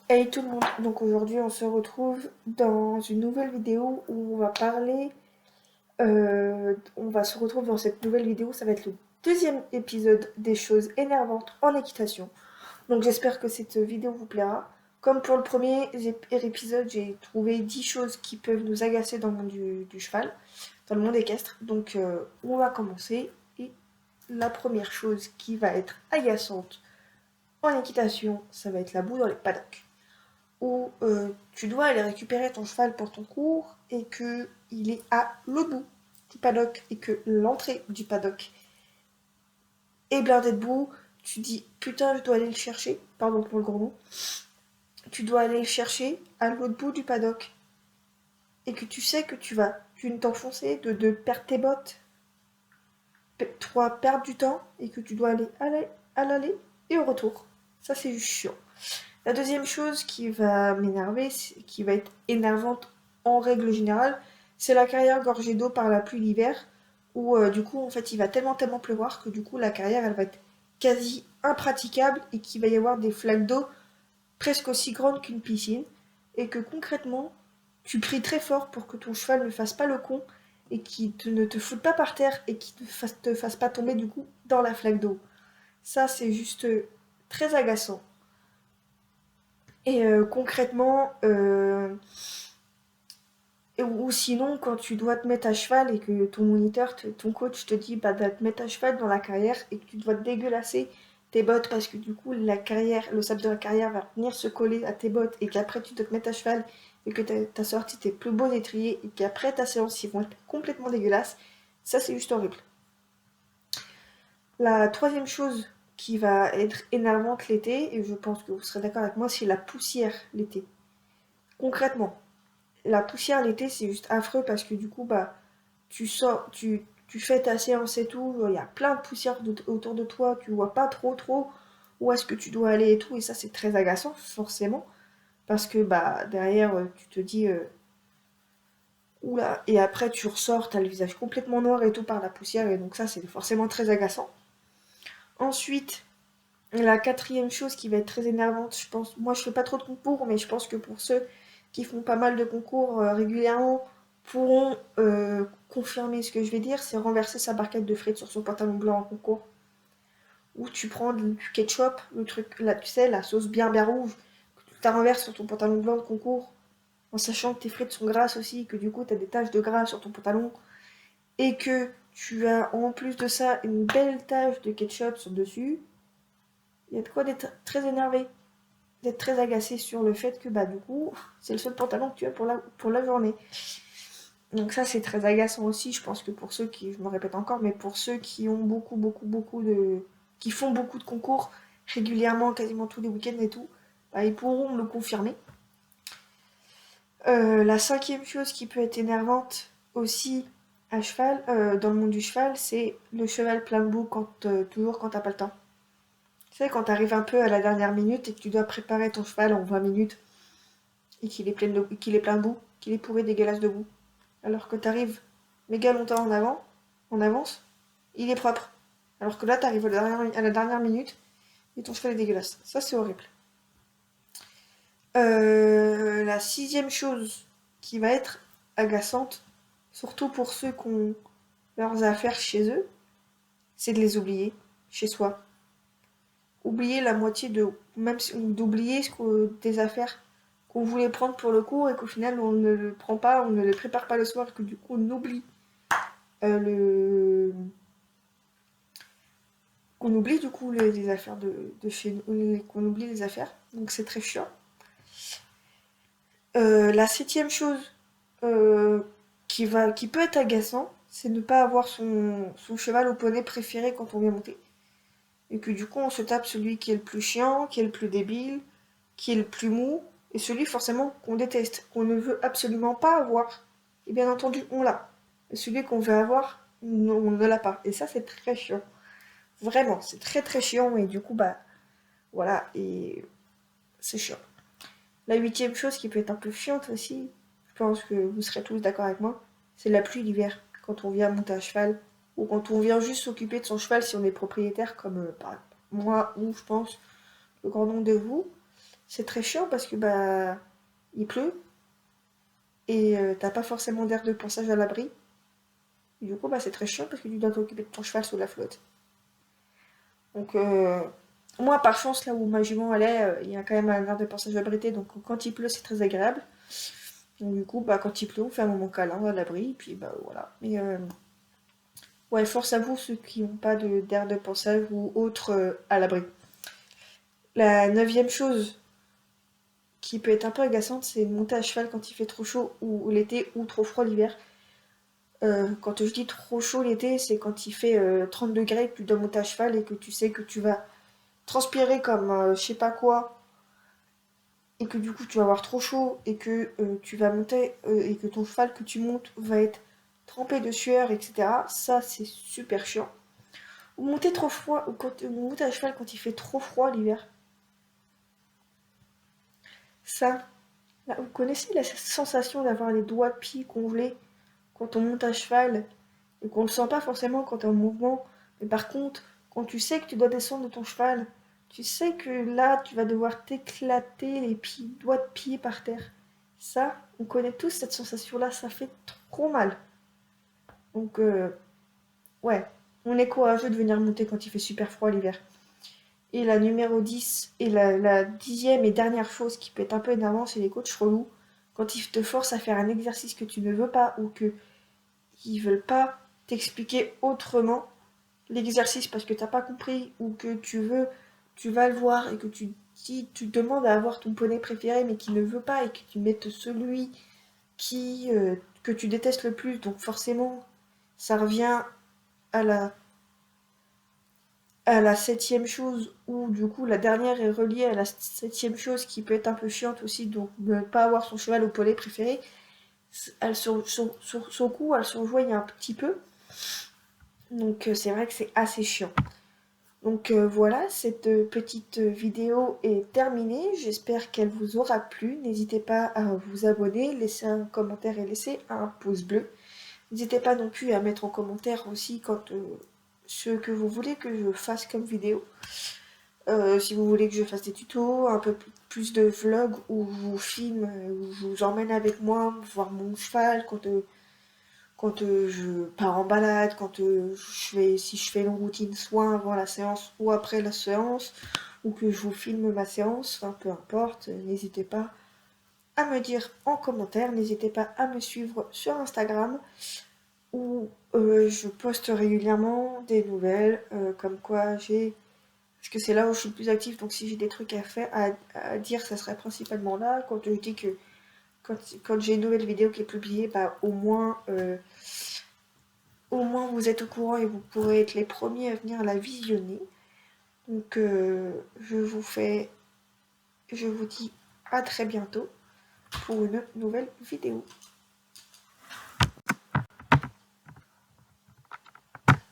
Hey tout le monde, donc aujourd'hui on se retrouve dans une nouvelle vidéo où on va parler, on va se retrouver dans cette nouvelle vidéo, ça va être le deuxième épisode des choses énervantes en équitation. Donc j'espère que cette vidéo vous plaira. Comme pour le premier épisode, j'ai trouvé 10 choses qui peuvent nous agacer dans le monde du cheval, dans le monde équestre. Donc on va commencer et la première chose qui va être agaçante en équitation, ça va être la boue dans les paddocks où tu dois aller récupérer ton cheval pour ton cours et que il est à l'autre bout du paddock et que l'entrée du paddock est blindée de boue, tu dis putain je dois aller le chercher, pardon pour le gros mot, tu dois aller le chercher à l'autre bout du paddock et que tu sais que tu vas d'une t'enfoncer, de perdre tes bottes, toi perdre du temps et que tu dois aller à l'aller et au retour. Ça c'est juste chiant. La deuxième chose qui va m'énerver, qui va être énervante en règle générale, c'est la carrière gorgée d'eau par la pluie l'hiver, où du coup en fait il va tellement pleuvoir que du coup la carrière elle va être quasi impraticable et qu'il va y avoir des flaques d'eau presque aussi grandes qu'une piscine, et que concrètement tu pries très fort pour que ton cheval ne fasse pas le con et qu'il ne te foute pas par terre et qu'il ne te fasse pas tomber du coup dans la flaque d'eau. Ça c'est juste très agaçant. Et concrètement, ou sinon, quand tu dois te mettre à cheval et que ton moniteur, ton coach te dit bah, de te mettre à cheval dans la carrière et que tu dois te dégueulasser tes bottes parce que du coup, la carrière, le sable de la carrière va venir se coller à tes bottes et qu'après tu dois te mettre à cheval et que t'as sorti tes plus beaux étriers et qu'après ta séance, ils vont être complètement dégueulasses, ça c'est juste horrible. La troisième chose qui va être énervante l'été, et je pense que vous serez d'accord avec moi, c'est la poussière l'été. Concrètement, la poussière l'été c'est juste affreux parce que du coup bah tu sors, tu fais ta séance et tout, il y a plein de poussière autour de toi, tu vois pas trop où est-ce que tu dois aller et tout, et ça c'est très agaçant forcément parce que bah derrière tu te dis oula, et après tu ressors, t'as le visage complètement noir et tout par la poussière, et donc ça c'est forcément très agaçant. Ensuite, la quatrième chose qui va être très énervante, je pense, moi je fais pas trop de concours, mais je pense que pour ceux qui font pas mal de concours régulièrement pourront confirmer ce que je vais dire, c'est renverser sa barquette de frites sur son pantalon blanc en concours. Ou tu prends du ketchup, le truc, là tu sais, la sauce bien rouge, que tu la renverses sur ton pantalon blanc de concours, en sachant que tes frites sont grasses aussi, que du coup t'as des taches de gras sur ton pantalon, et que tu as en plus de ça une belle tache de ketchup sur dessus, il y a de quoi d'être très énervé, d'être très agacé sur le fait que bah du coup c'est le seul pantalon que tu as pour la journée. Donc ça c'est très agaçant aussi, je pense que pour ceux qui, je me répète encore, mais pour ceux qui ont beaucoup qui font beaucoup de concours régulièrement, quasiment tous les week-ends et tout, bah, ils pourront me le confirmer. La cinquième chose qui peut être énervante aussi à cheval, dans le monde du cheval, c'est le cheval plein de boue toujours quand t'as pas le temps. Tu sais, quand t'arrives un peu à la dernière minute et que tu dois préparer ton cheval en 20 minutes et qu'il est plein de boue, qu'il est pourri dégueulasse de boue. Alors que t'arrives méga longtemps en avance, il est propre. Alors que là, t'arrives à la dernière minute et ton cheval est dégueulasse. Ça, c'est horrible. La sixième chose qui va être agaçante, surtout pour ceux qui ont leurs affaires chez eux, c'est de les oublier chez soi. Oublier la moitié de, même d'oublier des affaires qu'on voulait prendre pour le cours et qu'au final on ne le prend pas, on ne le prépare pas le soir et que du coup on oublie le qu'on oublie du coup les affaires de chez nous, qu'on oublie les affaires, donc c'est très chiant. La septième chose euh, qui peut être agaçant, c'est ne pas avoir son cheval au poney préféré quand on vient monter. Et que du coup on se tape celui qui est le plus chiant, qui est le plus débile, qui est le plus mou, et celui forcément qu'on déteste, qu'on ne veut absolument pas avoir. Et bien entendu on l'a. Et celui qu'on veut avoir, non, on ne l'a pas. Et ça c'est très chiant. Vraiment, c'est très chiant et du coup bah voilà, et c'est chiant. La huitième chose qui peut être un peu chiante aussi, je pense que vous serez tous d'accord avec moi, c'est la pluie l'hiver, quand on vient monter à cheval, ou quand on vient juste s'occuper de son cheval si on est propriétaire, comme par moi, ou je pense le grand nombre de vous. c'est très chiant parce que bah il pleut et t'as pas forcément d'air de passage à l'abri. Et du coup bah c'est très chiant parce que tu dois t'occuper de ton cheval sous la flotte. Donc moi par chance là où ma jument elle est, il y a quand même un air de passage abrité, donc quand il pleut c'est très agréable. Donc du coup bah quand il pleut on fait un moment câlin à l'abri et puis bah voilà. Mais ouais, force à vous ceux qui n'ont pas d'air de passage ou autre à l'abri. La neuvième chose qui peut être un peu agaçante, c'est monter à cheval quand il fait trop chaud ou l'été ou trop froid l'hiver. Quand je dis trop chaud l'été, c'est quand il fait 30 degrés, que tu dois monter à cheval et que tu sais que tu vas transpirer comme je sais pas quoi, et que du coup tu vas avoir trop chaud et que tu vas monter et que ton cheval que tu montes va être trempé de sueur, etc. Ça c'est super chiant. Ou monter trop froid, ou quand ou monter à cheval quand il fait trop froid l'hiver. Ça, là, vous connaissez la sensation d'avoir les doigts de pied congelés quand on monte à cheval et qu'on ne le sent pas forcément quand tu es en mouvement. Mais par contre, quand tu sais que tu dois descendre de ton cheval, tu sais que là, tu vas devoir t'éclater les doigts de pied par terre. Ça, on connaît tous cette sensation-là, ça fait trop mal. Donc, ouais, on est courageux de venir monter quand il fait super froid l'hiver. Et la numéro 10 et la 10e et dernière chose qui peut être un peu énervant, c'est les coachs relous. Quand ils te forcent à faire un exercice que tu ne veux pas ou que ils veulent pas t'expliquer autrement l'exercice parce que t'as pas compris ou que tu vas le voir et que tu demandes à avoir ton poney préféré mais qui ne veut pas et que tu mettes celui que tu détestes le plus. Donc forcément, ça revient à la septième chose, ou du coup la dernière est reliée à la septième chose qui peut être un peu chiante aussi, donc ne pas avoir son cheval au poney préféré, son coup, elle surjoigne un petit peu, donc c'est vrai que c'est assez chiant. Donc voilà, cette petite vidéo est terminée, j'espère qu'elle vous aura plu, n'hésitez pas à vous abonner, laisser un commentaire et laisser un pouce bleu. N'hésitez pas non plus à mettre en commentaire aussi quand ce que vous voulez que je fasse comme vidéo. Si vous voulez que je fasse des tutos, un peu plus de vlogs où je vous filme, où je vous emmène avec moi voir mon cheval quand je pars en balade, si je fais une routine soit avant la séance ou après la séance, ou que je vous filme ma séance, enfin peu importe, n'hésitez pas à me dire en commentaire, n'hésitez pas à me suivre sur Instagram où je poste régulièrement des nouvelles, comme quoi j'ai parce que c'est là où je suis le plus active, donc si j'ai des trucs à faire, à dire, ça serait principalement là. Quand je dis que quand j'ai une nouvelle vidéo qui est publiée, bah au moins vous êtes au courant et vous pourrez être les premiers à venir la visionner. Donc je vous dis à très bientôt pour une nouvelle vidéo.